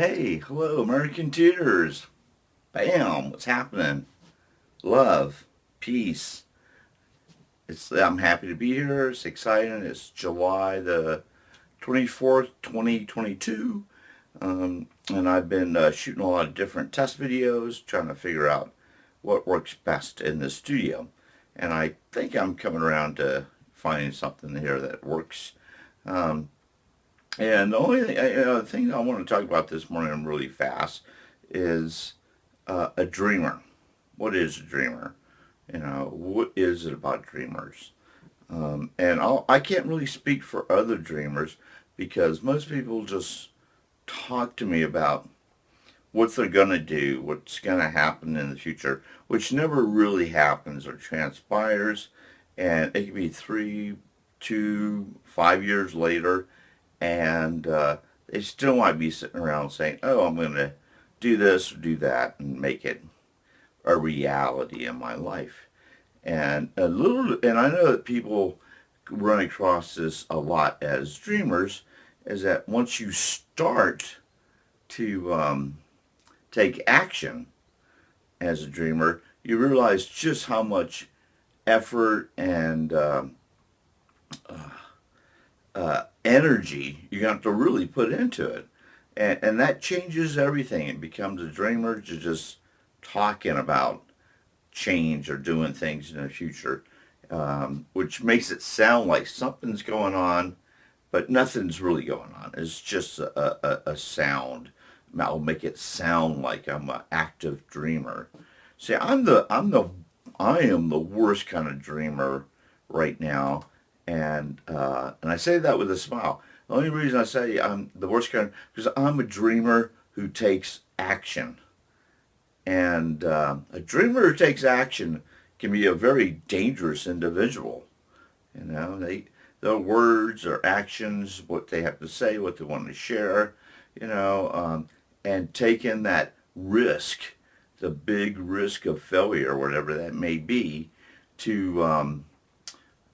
Hey, hello, Amicanteers. Bam, what's happening? Love, peace. I'm happy to be here. It's exciting. It's July the 24th, 2022. And I've been shooting a lot of different test videos, trying to figure out what works best in the studio. And I think I'm coming around to finding something here that works. Um, and the only thing, the thing I want to talk about this morning really fast is a dreamer. What is a dreamer? What is it about dreamers? I can't really speak for other dreamers because most people just talk to me about what they're going to do, what's going to happen in the future, which never really happens or transpires. And it could be 3, 2, 5 years later, and they still might be sitting around saying, "Oh, I'm going to do this or do that and make it a reality in my life." And I know that people run across this a lot as dreamers, is that once you start to take action as a dreamer, you realize just how much effort and energy you have to really put into it. And that changes everything. It becomes a dreamer to just talking about change or doing things in the future, which makes it sound like something's going on, but nothing's really going on. It's just a sound. I'll make it sound like I'm an active dreamer. See, I am the worst kind of dreamer right now, and I say that with a smile. The only reason I say I'm the worst kind because I'm a dreamer who takes action. And a dreamer who takes action can be a very dangerous individual. Their words, their actions, what they have to say, what they want to share, you know, um, and taking that risk, the big risk of failure, whatever that may be, to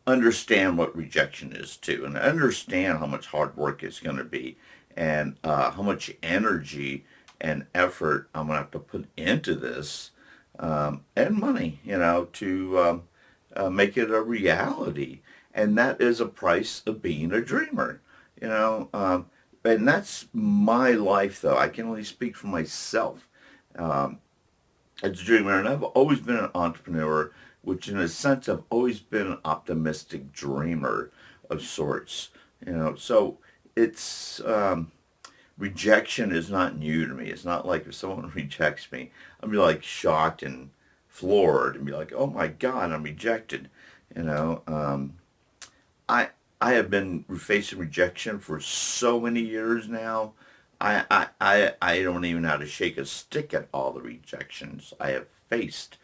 understand what rejection is too, and understand how much hard work it's going to be, and how much energy and effort I'm going to have to put into this, and money, to make it a reality. And that is a price of being a dreamer, you know. And that's my life, though. I can only speak for myself. Um, as a dreamer, and I've always been an entrepreneur, which in a sense I've always been an optimistic dreamer of sorts. So it's rejection is not new to me. It's not like if someone rejects me, I'll be like shocked and floored and be like, "Oh my God, I'm rejected." You know, um, I I have been facing rejection for so many years now. I don't even know how to shake a stick at all the rejections I have faced.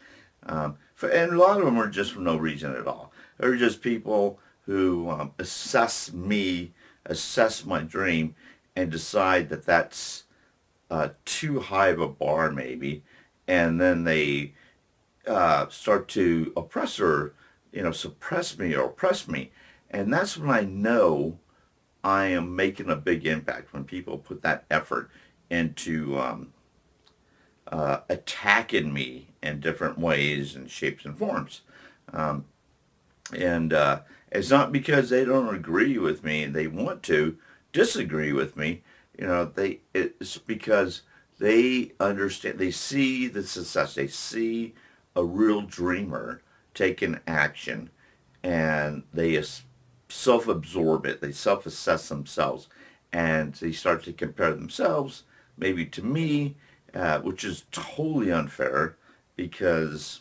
And a lot of them are just for no reason at all. They're just people who assess me, assess my dream, and decide that that's too high of a bar, maybe, and then they start to oppress or suppress me or oppress me, and that's when I know I am making a big impact when people put that effort into attacking me in different ways and shapes and forms. Um, and it's not because they don't agree with me; they want to disagree with me. It's because they understand. They see the success. They see a real dreamer taking action, and they self-absorb it. They self-assess themselves, and they start to compare themselves maybe to me, which is totally unfair because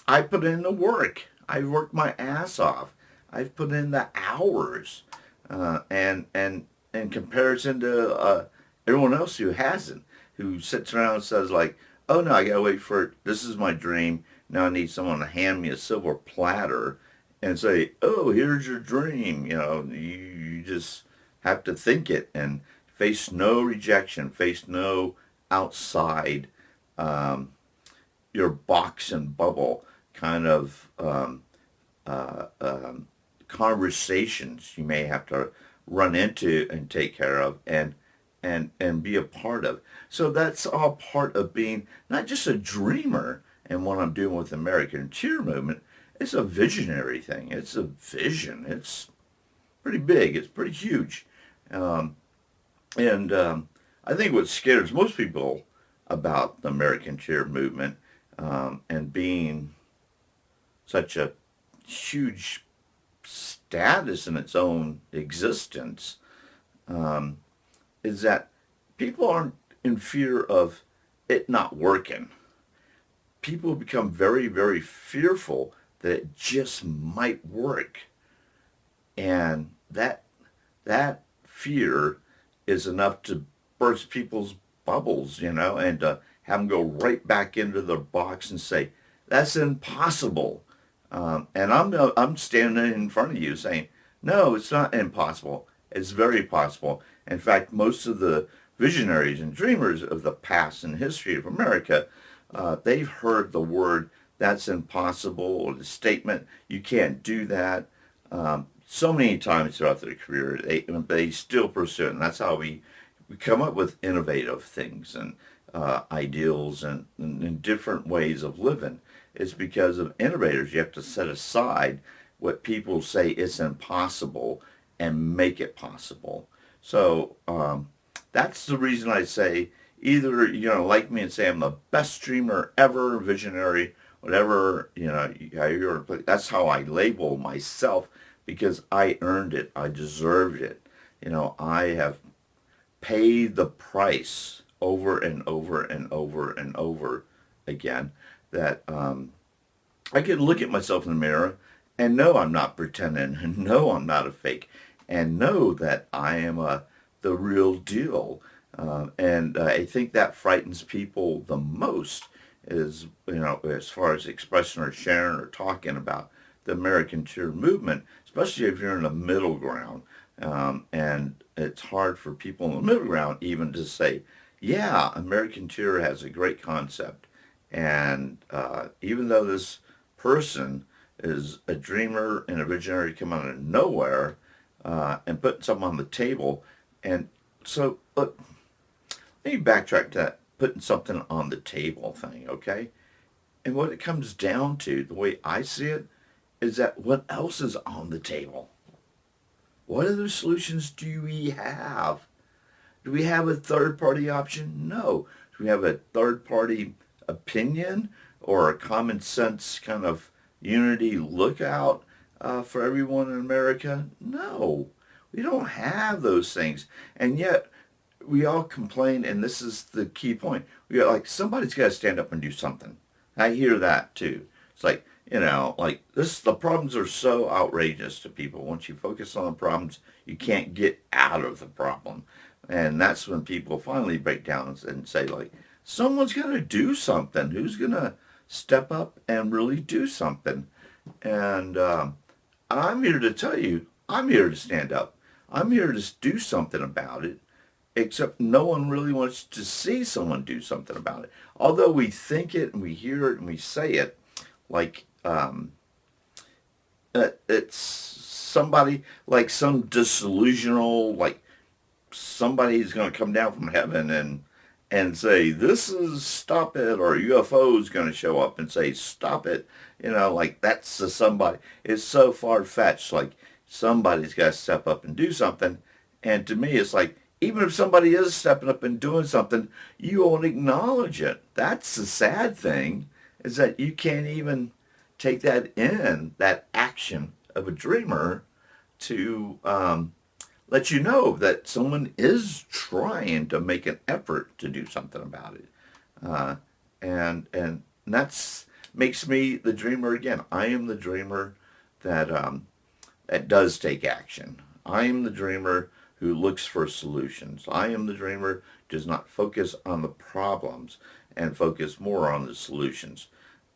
I put in the work. I've worked my ass off. I've put in the hours, and in comparison to everyone else who hasn't, who sits around and says like, "Oh no, I gotta wait for it. This is my dream. Now I need someone to hand me a silver platter and say, "Oh, here's your dream." You just have to think it and face no rejection, face no outside um, your box and bubble kind of uh, um, conversations you may have to run into and take care of. And and be a part of. So that's all part of being not just a dreamer and what I'm doing with the American Cheer Movement. It's a visionary thing. It's a vision. It's pretty big. It's pretty huge. Um, and I think what scares most people about the American Cheer Movement and being such a huge status in its own existence um, is that people aren't in fear of it not working. People become very, very fearful that it just might work. And that fear is enough to burst people's bubbles, and to have them go right back into their box and say, "That's impossible." And I'm standing in front of you saying, "No, it's not impossible. It's very possible." In fact, most of the visionaries and dreamers of the past and history of America, they've heard the word "that's impossible" or the statement "you can't do that." So many times throughout their career, they still pursue it, and that's how we come up with innovative things and ideals and different ways of living. It's because of innovators. You have to set aside what people say it's impossible and make it possible. So that's the reason I say either like me and say I'm the best dreamer ever, visionary, whatever that's how I label myself because I earned it. I deserved it. I have paid the price over and over and over and over again that I can look at myself in the mirror and know I'm not pretending and know I'm not a fake and know that I am the real deal. And I think that frightens people the most is, as far as expressing or sharing or talking about the American cheer movement, especially if you're in the middle ground. And it's hard for people in the middle ground even to say, yeah, American cheer has a great concept. And even though this person is a dreamer and a visionary come out of nowhere and putting something on the table. And so, look, let me backtrack to that putting something on the table thing, okay? And what it comes down to, the way I see it, is that what else is on the table? What other solutions do we have? Do we have a third party option? No. Do we have a third party opinion or a common sense kind of unity lookout for everyone in America? No. We don't have those things. And yet we all complain, and this is the key point. We are like, somebody's got to stand up and do something. I hear that too. It's like, like this, the problems are so outrageous to people. Once you focus on the problems, you can't get out of the problem. And that's when people finally break down and say, like, someone's going to do something. Who's going to step up and really do something? And I'm here to tell you, I'm here to stand up. I'm here to do something about it, except no one really wants to see someone do something about it. Although we think it and we hear it and we say it, like it's somebody, like some disillusional, like somebody's going to come down from heaven and say, this is stop it, or UFO is going to show up and say, stop it. Like that's the somebody. It's so far-fetched. Like somebody's got to step up and do something. And to me, it's like, even if somebody is stepping up and doing something, you won't acknowledge it. That's the sad thing, is that you can't even take that in, that action of a dreamer to let you know that someone is trying to make an effort to do something about it. And that's makes me the dreamer again. I am the dreamer that that does take action. I am the dreamer who looks for solutions. I am the dreamer who does not focus on the problems and focus more on the solutions.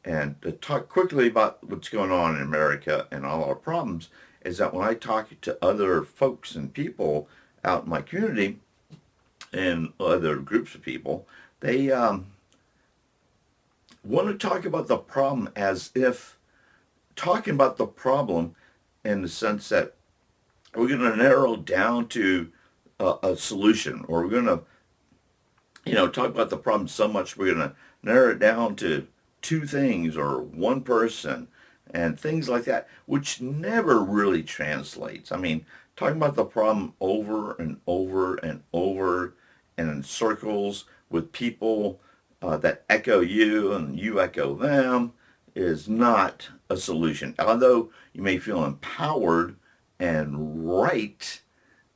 And to talk quickly about what's going on in America and all our problems is that when I talk to other folks and people out in my community and other groups of people, they want to talk about the problem as if talking about the problem in the sense that we're going to narrow down to a solution, or we're going to, talk about the problem so much we're going to narrow it down to two things or one person and things like that, which never really translates. I mean, talking about the problem over and over and over and in circles with people that echo you and you echo them is not a solution. Although you may feel empowered and right,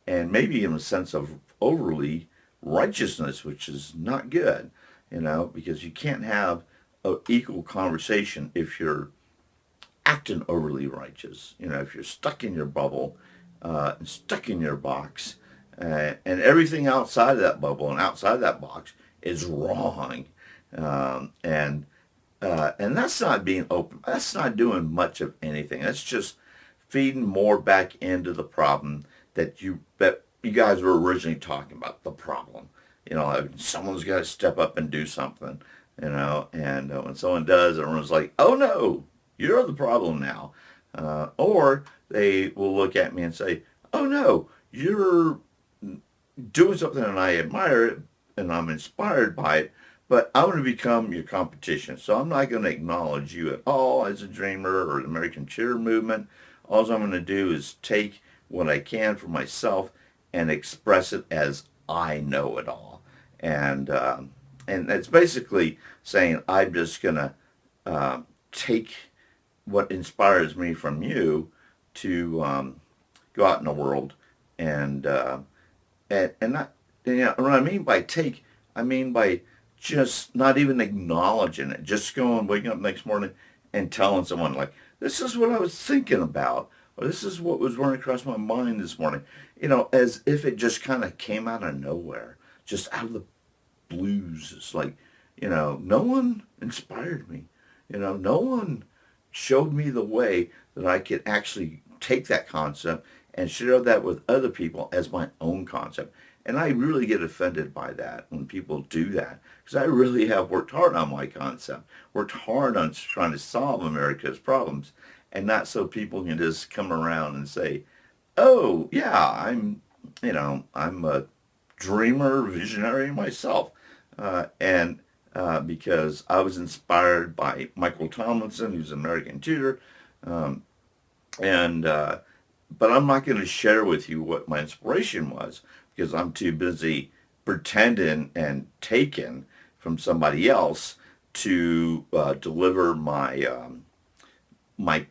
and maybe in a sense of overly righteousness, which is not good, because you can't have an equal conversation if you're acting overly righteous. If you're stuck in your bubble, stuck in your box, and everything outside of that bubble and outside of that box is wrong, and that's not being open. That's not doing much of anything. That's just feeding more back into the problem that you guys were originally talking about. The problem, like someone's got to step up and do something, and when someone does, everyone's like, "Oh no, you're the problem now," or they will look at me and say, "Oh no, you're doing something and I admire it and I'm inspired by it, but I want to become your competition. So I'm not going to acknowledge you at all as a dreamer or the American cheer movement. All I'm going to do is take what I can for myself and express it as I know it all." And it's basically saying I'm just going to take what inspires me from you to go out in the world and and not, what I mean by take, I mean by just not even acknowledging it, just going, waking up next morning and telling someone like, this is what I was thinking about, or this is what was running across my mind this morning, as if it just kind of came out of nowhere, just out of the blues. It's like, no one inspired me, no one showed me the way that I could actually take that concept and share that with other people as my own concept. And I really get offended by that when people do that, because I really have worked hard on my concept, worked hard on trying to solve America's problems, and not so people can just come around and say, "Oh yeah, I'm a dreamer, visionary myself," and because I was inspired by Michael Tomlinson, who's an American tutor, um, and but I'm not going to share with you what my inspiration was because I'm too busy pretending and taking from somebody else to deliver my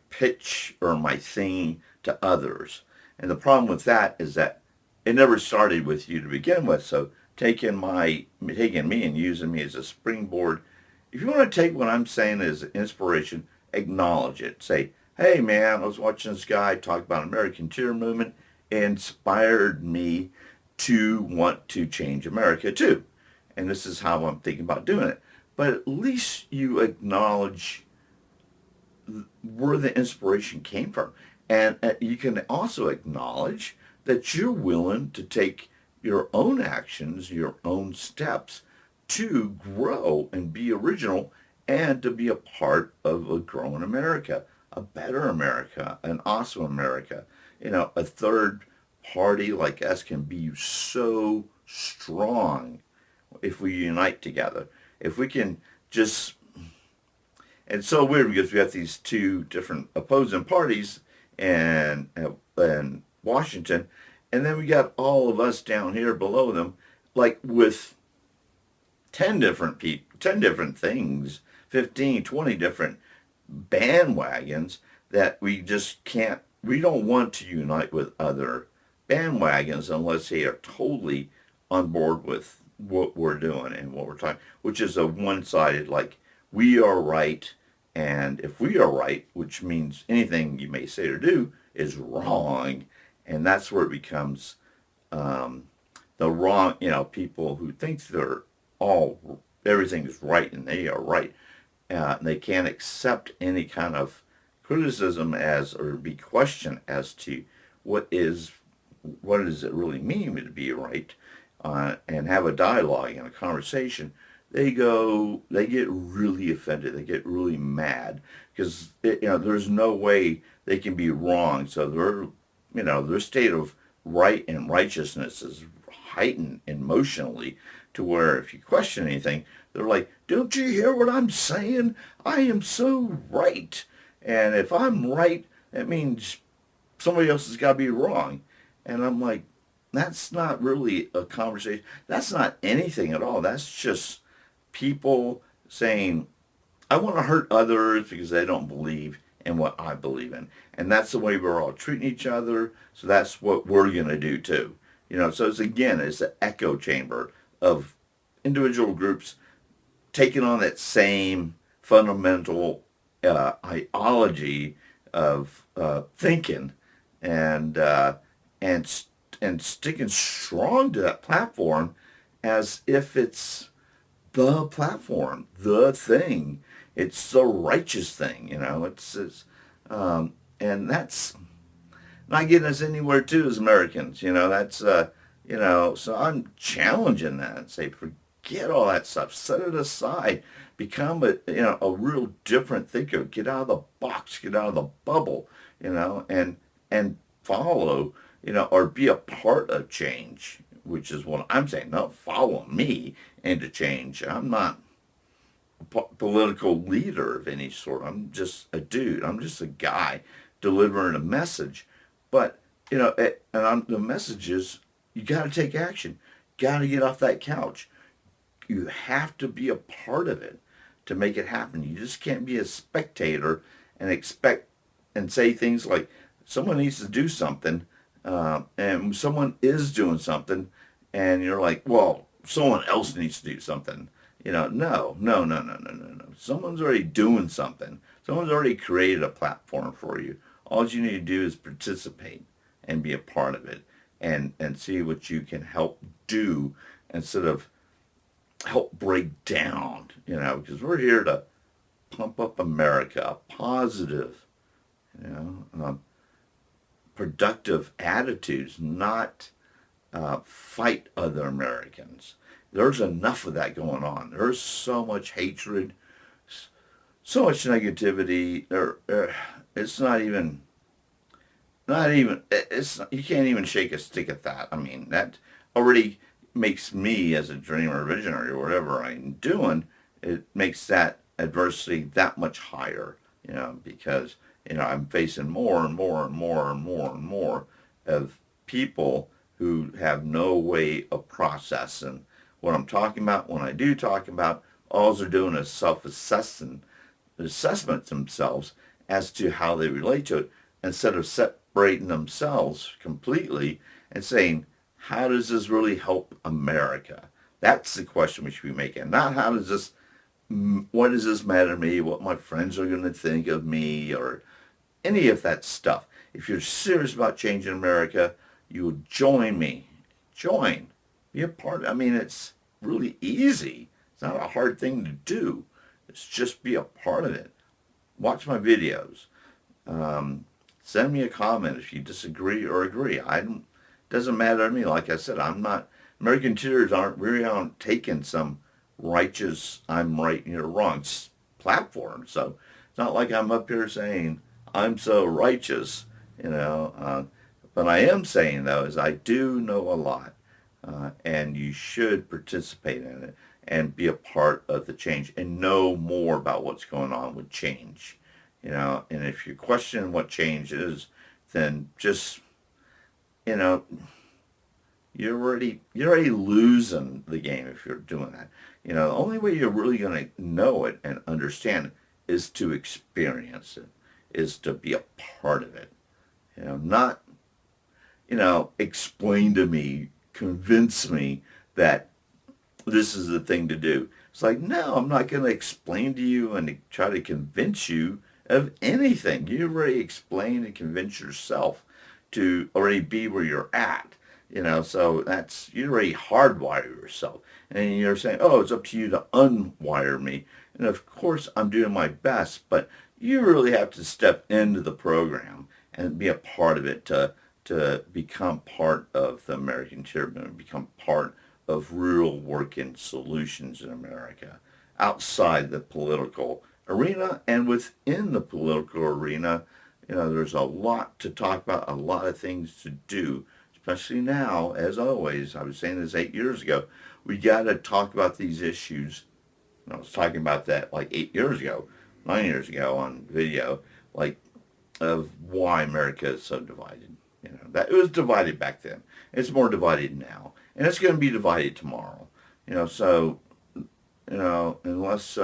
pitch or my thing to others. And the problem with that is that it never started with you to begin with. So taking me and using me as a springboard. If you want to take what I'm saying as inspiration, acknowledge it. Say, "Hey man, I was watching this guy talk about American cheer movement. It inspired me to want to change America too. And this is how I'm thinking about doing it." But at least you acknowledge where the inspiration came from. And you can also acknowledge that you're willing to take your own actions, your own steps to grow and be original and to be a part of a growing America, a better America, an awesome America. A third party like us can be so strong if we unite together. If we can just, and it's so weird because we have these two different opposing parties and Washington, and then we got all of us down here below them, like with 10 different people, 10 different things, 15, 20 different bandwagons that we just can't, we don't want to unite with other bandwagons unless they are totally on board with what we're doing and what we're talking, which is a one-sided, like, we are right, and if we are right, which means anything you may say or do is wrong, and that's where it becomes the wrong, people who think they're everything is right and they are right. They can't accept any kind of criticism as or be questioned as to what does it really mean to be right, and have a dialogue and a conversation. They get really offended. They get really mad because there's no way they can be wrong. So their state of right and righteousness is heightened emotionally to where if you question anything, they're like, don't you hear what I'm saying? I am so right. And if I'm right, that means somebody else has got to be wrong. And I'm like, that's not really a conversation. That's not anything at all. That's just people saying, I want to hurt others because they don't believe in what I believe in. And that's the way we're all treating each other. So that's what we're going to do too. So it's an echo chamber of individual groups taking on that same fundamental ideology of thinking and and and sticking strong to that platform as if it's the platform, the thing. It's the righteous thing, and that's not getting us anywhere too as Americans. So I'm challenging that and say, forget all that stuff, set it aside, become a real different thinker, get out of the box, get out of the bubble, and follow, or be a part of change, which is what I'm saying. Not follow me into change. I'm not political leader of any sort. I'm just a dude. I'm just a guy delivering a message. But the message is you got to take action. Got to get off that couch. You have to be a part of it to make it happen. You just can't be a spectator and expect and say things like someone needs to do something, and someone is doing something, and you're like, well, someone else needs to do something. No. Someone's already doing something. Someone's already created a platform for you. All you need to do is participate and be a part of it and see what you can help do instead of help break down, because we're here to pump up America, positive, productive attitudes, not fight other Americans. There's enough of that going on. There's so much hatred, so much negativity. It's you can't even shake a stick at that. I mean, that already makes me, as a dreamer, visionary, or whatever I'm doing, it makes that adversity that much higher, because, I'm facing more and more and more and more and more of people who have no way of processing what I'm talking about. When I do talk about, all they're doing is assessment themselves as to how they relate to it, instead of separating themselves completely and saying, how does this really help America? That's the question we should be making. Not what does this matter to me, what my friends are going to think of me, or any of that stuff. If you're serious about changing America, you would join me. Join. Be a part. I mean, it's really easy. It's not a hard thing to do. It's just be a part of it. Watch my videos. Send me a comment if you disagree or agree. Doesn't matter to me. Like I said, Amicanteers aren't taking some righteous, I'm right and you're wrong platform. So it's not like I'm up here saying I'm so righteous, but I am saying, though, is I do know a lot, and you should participate in it and be a part of the change and know more about what's going on with change. And if you question what change is, then just, you're already losing the game if you're doing that. The only way you're really going to know it and understand it is to experience it, is to be a part of it. Not, explain to me, convince me that this is the thing to do. It's like, no, I'm not going to explain to you and try to convince you of anything. You already explain and convince yourself to already be where you're at. So you already hardwire yourself. And you're saying, oh, it's up to you to unwire me. And of course, I'm doing my best, but you really have to step into the program and be a part of it to become part of the American movement, become part of real working solutions in America, outside the political arena and within the political arena. There's a lot to talk about, a lot of things to do, especially now, as always, I was saying this 8 years ago, we got to talk about these issues. I was talking about that like 8 years ago, 9 years ago on video, like of why America is so divided. That it was divided back then. It's more divided now, and it's going to be divided tomorrow. So unless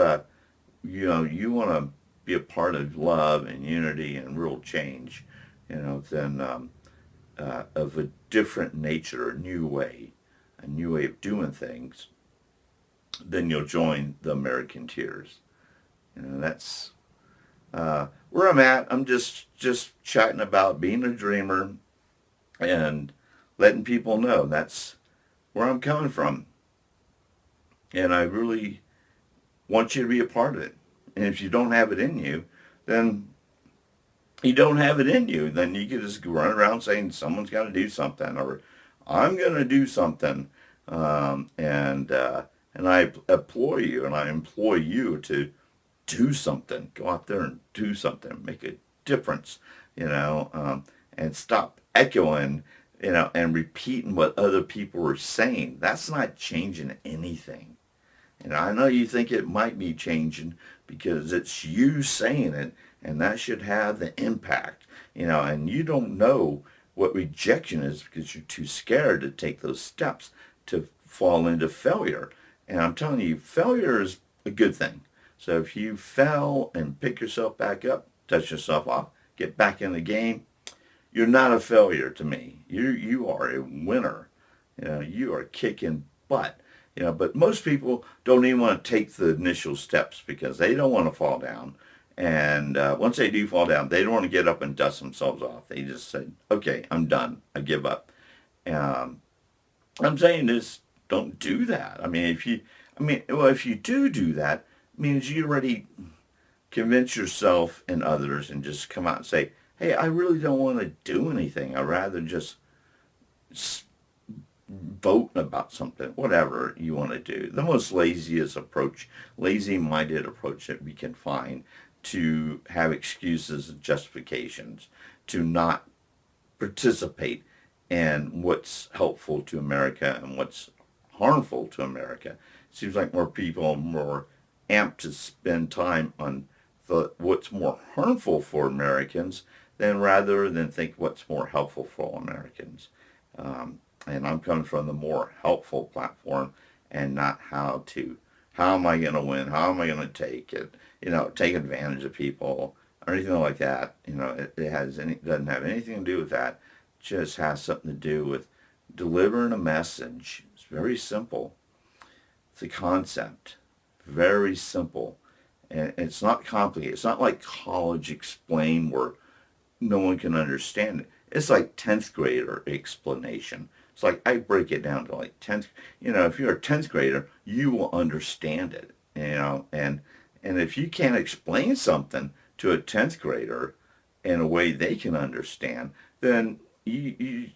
you want to be a part of love and unity and real change, then of a different nature, a new way of doing things, then you'll join the Amicanteers. That's where I'm at. I'm just chatting about being a dreamer and letting people know that's where I'm coming from. And I really want you to be a part of it. And if you don't have it in you, then you don't have it in you. Then you can just run around saying someone's got to do something, or I'm going to do something. And I implore you, and I implore you to do something. Go out there and do something. Make a difference, and stop echoing, and repeating what other people are saying. That's not changing anything. I know you think it might be changing because it's you saying it, and that should have the impact, and you don't know what rejection is because you're too scared to take those steps to fall into failure. And I'm telling you, failure is a good thing. So if you fell and pick yourself back up, dust yourself off, get back in the game, you're not a failure to me. You are a winner. You are kicking butt. But most people don't even want to take the initial steps because they don't want to fall down. And once they do fall down, they don't want to get up and dust themselves off. They just say, okay, I'm done. I give up. I'm saying this, don't do that. If you do that, it means you already convince yourself and others and just come out and say, hey, I really don't want to do anything. I'd rather just vote about something, whatever you want to do. The most lazy-minded approach that we can find to have excuses and justifications to not participate in what's helpful to America and what's harmful to America. It seems like more people are more amped to spend time on what's more harmful for Americans than rather than think what's more helpful for Americans. And I'm coming from the more helpful platform and not how am I going to win? How am I going to take it? Take advantage of people or anything like that. It doesn't have anything to do with that. It just has something to do with delivering a message. It's very simple. It's a concept. Very simple. And it's not complicated. It's not like college explain where no one can understand it. It's like 10th grader explanation. It's like I break it down to like 10th. If you're a 10th grader, you will understand it. And if you can't explain something to a 10th grader in a way they can understand, then you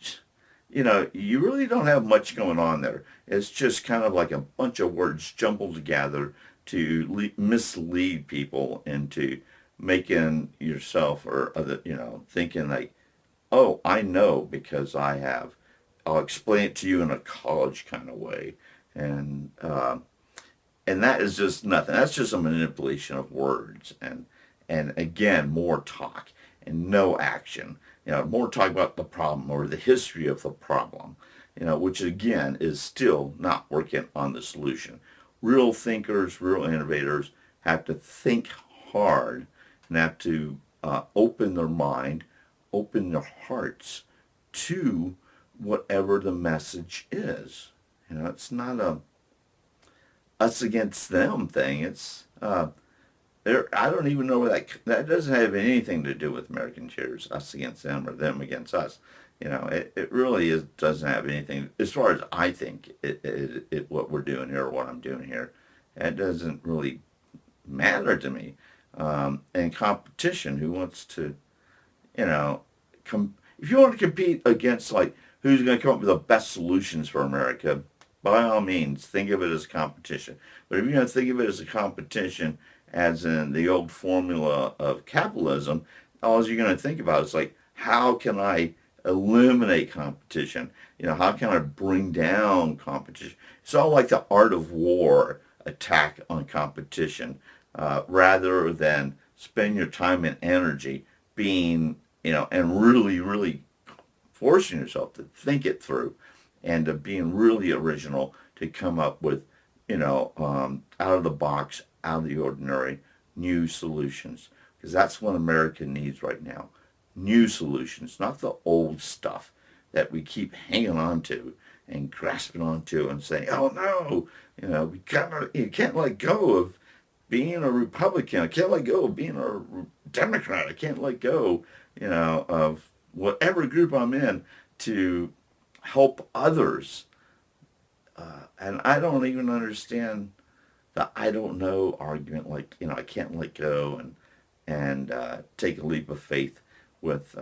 really don't have much going on there. It's just kind of like a bunch of words jumbled together to mislead people into making yourself or other, thinking like, oh, I know because I'll explain it to you in a college kind of way. And that is just nothing. That's just a manipulation of words. And again, more talk and no action. More talk about the problem or the history of the problem, which again is still not working on the solution. Real thinkers, real innovators have to think hard and have to open their mind, open their hearts to whatever the message is. It's not a us against them thing. It's I don't even know where that doesn't have anything to do with Amicanteers, us against them or them against us. It really doesn't have anything, as far as I think what we're doing here or what I'm doing here. It doesn't really matter to me. And competition, who wants to, if you want to compete against like who's going to come up with the best solutions for America, by all means, think of it as competition. But if you're going to think of it as a competition, as in the old formula of capitalism, all you're going to think about is like, how can I eliminate competition? How can I bring down competition? It's all like the art of war attack on competition, rather than spend your time and energy being, and really, really forcing yourself to think it through and to being really original to come up with, out of the box, out of the ordinary, new solutions. Because that's what America needs right now. New solutions, not the old stuff that we keep hanging on to and grasping onto and saying, oh no, you can't let go of being a Republican. I can't let go of being a Democrat. I can't let go, of whatever group I'm in to help others. And I don't even understand the I don't know argument. Like, I can't let go and take a leap of faith with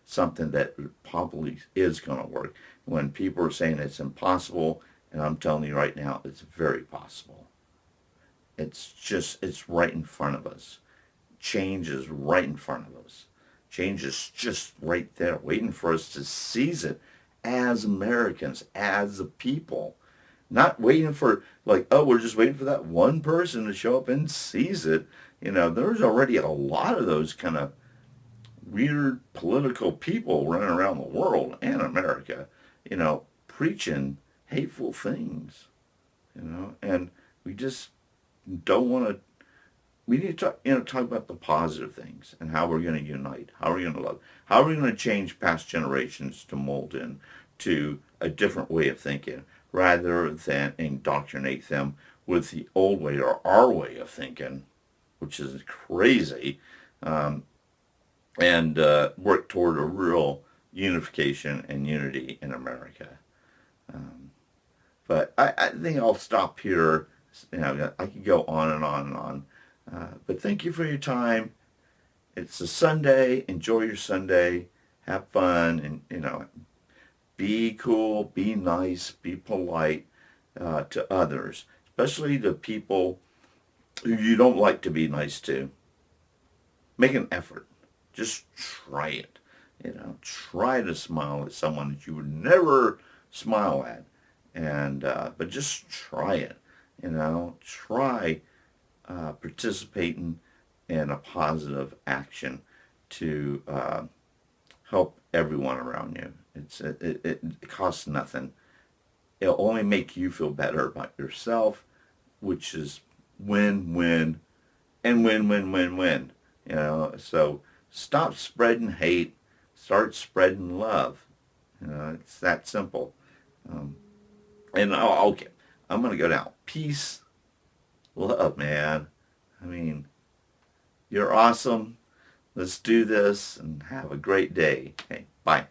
something that probably is going to work. When people are saying it's impossible, and I'm telling you right now, it's very possible. It's right in front of us. Change is right in front of us. Change is just right there, waiting for us to seize it as Americans, as a people. Not waiting for, like, oh, we're just waiting for that one person to show up and seize it. There's already a lot of those kind of weird political people running around the world and America, preaching hateful things, and we just don't want to. We need to talk about the positive things and how we're going to unite, how we're going to love, how we're going to change past generations to mold in to a different way of thinking rather than indoctrinate them with the old way or our way of thinking, which is crazy, and work toward a real unification and unity in America. Um, but I think I'll stop here. I could go on and on and on. But thank you for your time. It's a Sunday. Enjoy your Sunday. Have fun, and be cool, be nice, be polite to others, especially to people who you don't like to be nice to. Make an effort. Just try it. Try to smile at someone that you would never smile at, and but just try it. Try participating in a positive action to help everyone around you. It costs nothing. It'll only make you feel better about yourself, which is win-win and win-win-win-win. So stop spreading hate, start spreading love. It's that simple. Um, and okay, I'm gonna go now. Peace, love, man. I mean, you're awesome. Let's do this and have a great day. Okay, bye.